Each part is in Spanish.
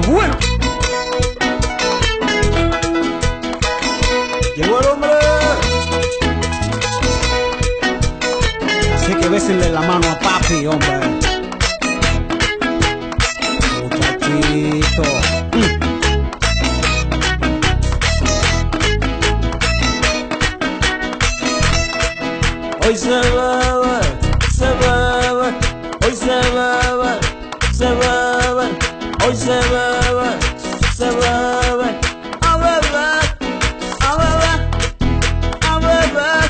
bueno. Llegó el hombre. Así que bésenle la mano a papi, hombre. Muchachito. Hoy se bebe, se bebe, hoy se bebe, se bebe, hoy se bebe, se bebe, a beber, a beber, a beber,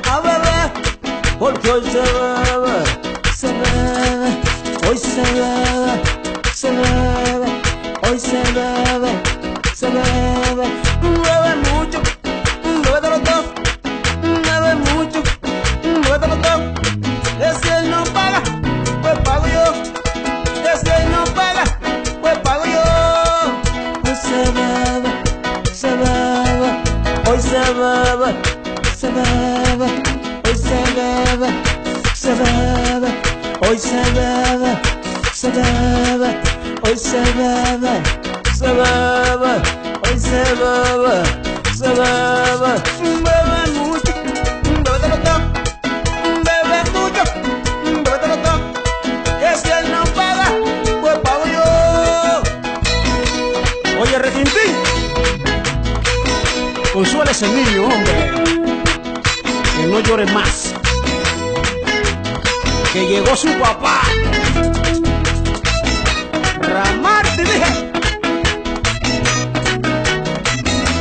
a beber, porque hoy se bebe, se bebe, hoy se bebe, se bebe, hoy se bebe, se bebe, bebe mucho, bebe de los dos, bebe mucho. Si él no paga, pues pago yo. Si él no paga, pues pago yo. Hoy se bebe, se bebe, hoy se bebe, se bebe, hoy se bebe, se bebe, hoy se bebe, se bebe, hoy se bebe, se bebe, hoy se bebe, se bebe, bebe mucho, bebe de los dos. Oye, Retintín, consuela ese niño, hombre, que no llore más, que llegó su papá. Ramarte, dije.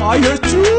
Ay, Jesús.